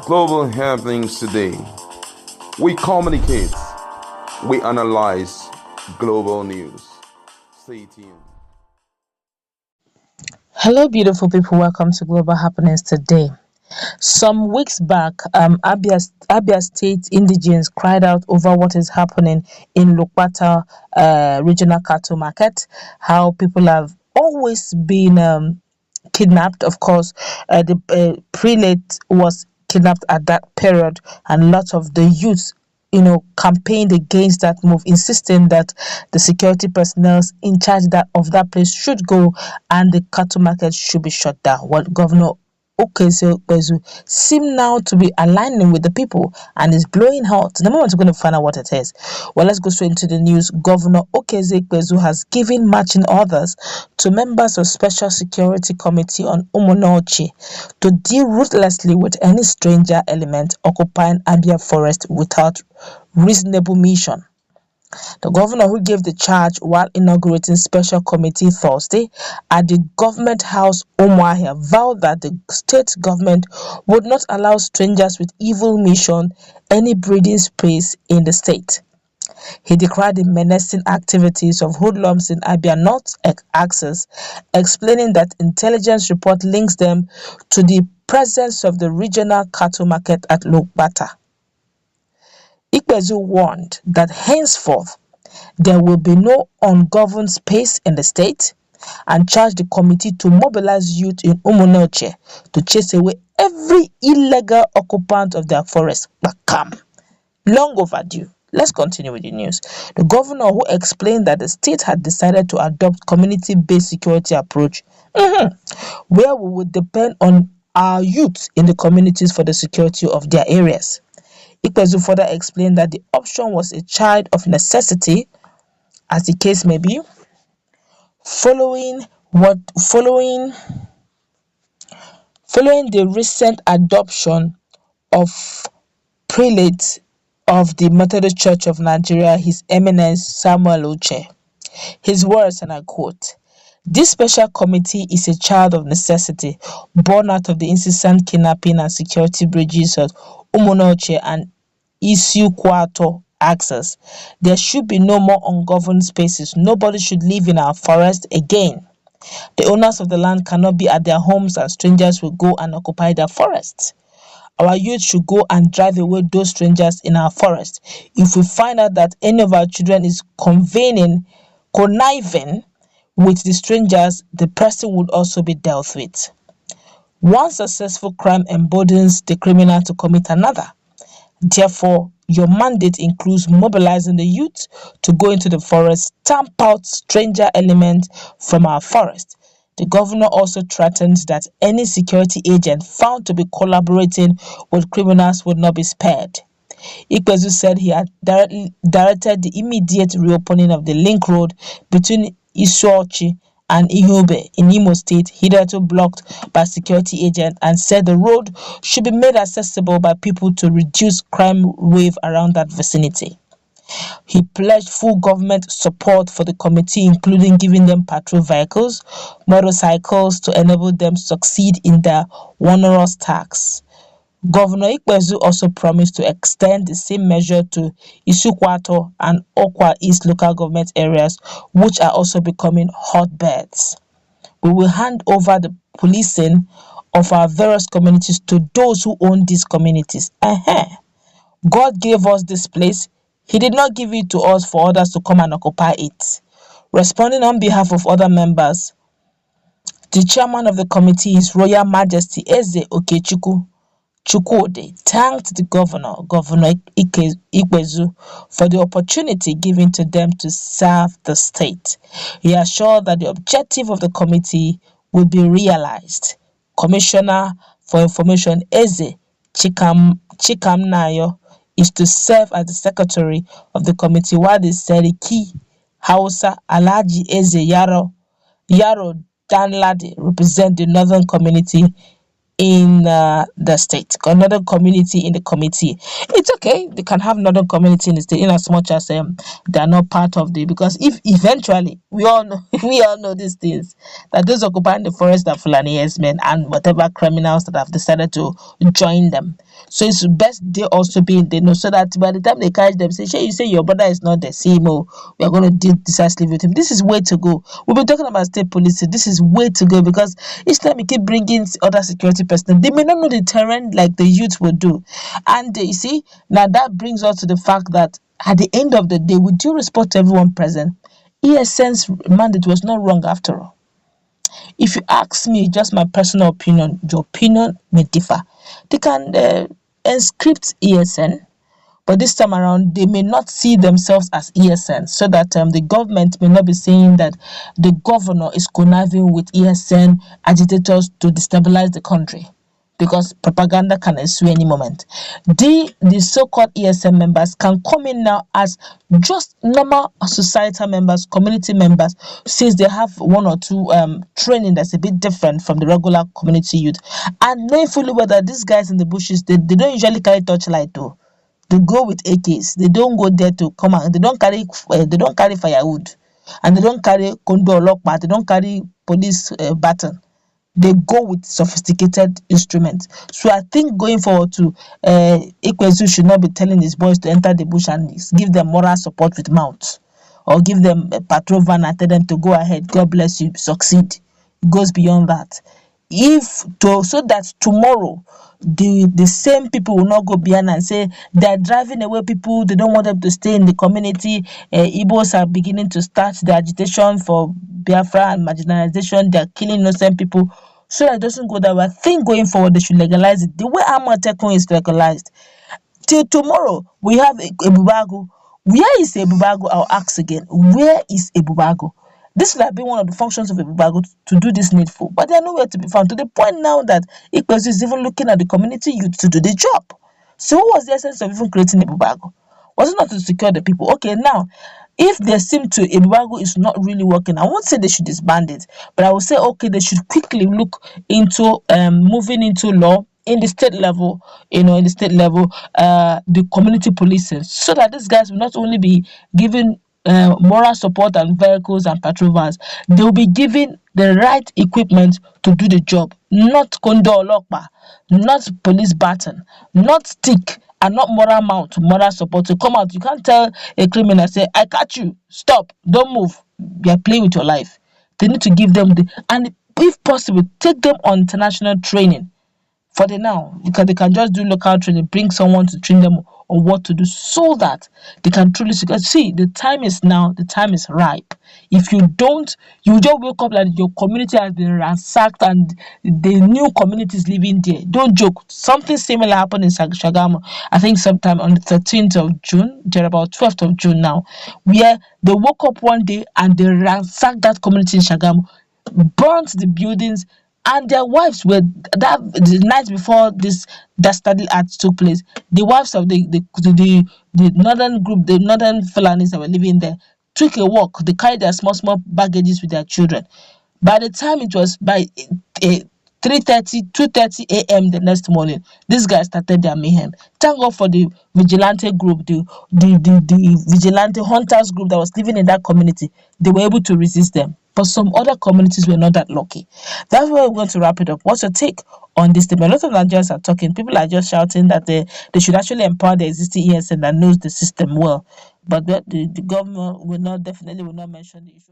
global happenings today. We communicate, we analyze global news. Stay tuned. Hello, beautiful people. Welcome to Global Happenings Today. Some weeks back, Abia State indigents cried out over what is happening in Lokpata regional cattle market, how people have always been kidnapped. Of course, the prelate was kidnapped at that period, and lots of the youth, campaigned against that move, insisting that the security personnel in charge of that place should go and the cattle market should be shut down. What Governor Ikpeazu seem now to be aligning with the people and is blowing hot. In a moment, we're going to find out what it is. Well, let's go straight into the news. Governor Ikpeazu has given marching orders to members of Special Security Committee on Umunochi to deal ruthlessly with any stranger element occupying Abia Forest without reasonable mission. The governor, who gave the charge while inaugurating special committee Thursday at the government house Umuahia, vowed that the state government would not allow strangers with evil mission any breathing space in the state. He decried the menacing activities of hoodlums in Abia North Axis, explaining that intelligence report links them to the presence of the regional cattle market at Lokpata. Ikpeazu warned that henceforth there will be no ungoverned space in the state and charged the committee to mobilize youth in Umunoche to chase away every illegal occupant of their forest. Bakam. Long overdue. Let's continue with the news. The governor, who explained that the state had decided to adopt community-based security approach, where we would depend on our youth in the communities for the security of their areas. Ikpeazu further explained that the option was a child of necessity, as the case may be, following the recent adoption of prelate of the Methodist Church of Nigeria, His Eminence Samuel Uche. His words, and I quote, "This special committee is a child of necessity, born out of the incessant kidnapping and security breaches of Umunoche and Insecurity access. There should be no more ungoverned spaces. Nobody should live in our forest again. The owners of the land cannot be at their homes and strangers will go and occupy their forests. Our youth should go and drive away those strangers in our forest. If we find out that any of our children is conniving with the strangers, the person would also be dealt with. One successful crime emboldens the criminal to commit another. Therefore, your mandate includes mobilizing the youth to go into the forest, stamp out stranger elements from our forest." The governor also threatened that any security agent found to be collaborating with criminals would not be spared. Ikpeazu said he had directed the immediate reopening of the link road between Isuochi and Ihube in Imo State, hitherto blocked by security agents, and said the road should be made accessible by people to reduce crime wave around that vicinity. He pledged full government support for the committee, including giving them patrol vehicles, motorcycles to enable them succeed in their onerous tasks. Governor Ikpeazu also promised to extend the same measure to Isukwato and Okwa East local government areas, which are also becoming hotbeds. "We will hand over the policing of our various communities to those who own these communities. God gave us this place. He did not give it to us for others to come and occupy it." Responding on behalf of other members, the chairman of the committee, His Royal Majesty Eze Okechukwu Chukwudi, thanked the Governor Ikpeazu, for the opportunity given to them to serve the state. He assured that the objective of the committee will be realized. Commissioner for Information Eze Chikamnayo is to serve as the secretary of the committee, while the Seriki Hausa Alhaji Eze Yaro Danladi represent the northern community in the state, northern community in the committee. It's okay, they can have northern community in the state in as much as they are not part of the, because if eventually we all know we all know these things, that those occupying the forest are Fulani Herdsmen and whatever criminals that have decided to join them. So it's best they also be in the know, so that by the time they catch them, say, "Shay, you say your brother is not the same, oh, we are going to deal decisively with him." This is way to go. We've been talking about state policing. This is way to go, because each time you keep bringing other security personnel, they may not know the terrain like the youth will do. And you see, now that brings us to the fact that at the end of the day, with due respect to everyone present, ESN's mandate was not wrong after all. If you ask me, just my personal opinion, your opinion may differ. They can inscript ESN, but this time around, they may not see themselves as ESN, so that the government may not be saying that the governor is conniving with ESN agitators to destabilize the country, because propaganda can ensue any moment. The so-called ESN members can come in now as just normal societal members, community members, since they have one or two training that's a bit different from the regular community youth, and knowing fully well that these guys in the bushes, they don't usually carry torchlight though. They go with AKs. They don't go there to come out. They don't carry firewood, and they don't carry kondo lockbat. They don't carry police baton. They go with sophisticated instruments. So I think going forward to Ikpeazu should not be telling his boys to enter the bush and give them moral support with mouths, or give them a patrol van and tell them to go ahead, God bless you, succeed. It goes beyond that. So that tomorrow the same people will not go beyond and say they're driving away people, they don't want them to stay in the community. Igbos are beginning to start the agitation for Biafra and marginalization. They're killing innocent people. So that it doesn't go that way. I think going forward they should legalize it the way Amatekun is legalized. Till tomorrow we have Ebubago. Where is Ebubago? I'll ask again. Where is Ebubago? This would have been one of the functions of Ikpeazu to do this needful, but they are nowhere to be found, to the point now that Ikpeazu is even looking at the community youth to do the job. So what was the essence of even creating Ikpeazu? Was it not to secure the people? Okay, now, if they seem to Ikpeazu is not really working, I won't say they should disband it, but I will say, okay, they should quickly look into moving into law in the state level, the community policing, so that these guys will not only be given moral support and vehicles and patrol vans, they will be given the right equipment to do the job, not kondo olokpa, not police baton, not stick, and not moral support to come out. You can't tell a criminal, say, "I catch you, stop, don't move, you are playing with your life." They need to give them and if possible, take them on international training for the now, because they can just do local training, bring someone to train them on what to do, so that they can truly see the time is now, the time is ripe. If you don't, you just wake up like your community has been ransacked and the new community is living there. Don't joke. Something similar happened in Shagamu, I think sometime on the 13th of June, they're about 12th of June now, where they woke up one day and they ransacked that community in Shagamu, burnt the buildings, and their wives were the night before this dastardly act took place. The wives of the northern group, the northern Fulanis that were living there, took a walk. They carried their small baggages with their children. By the time it was by 2:30 a.m. the next morning, these guys started their mayhem. Thank God for the vigilante group, the vigilante hunters group that was living in that community. They were able to resist them. But some other communities were not that lucky. That's why we're going to wrap it up. What's your take on this debate? A lot of Nigerians are talking. People are just shouting that they should actually empower the existing ESN that knows the system well. But the government will not mention the issue.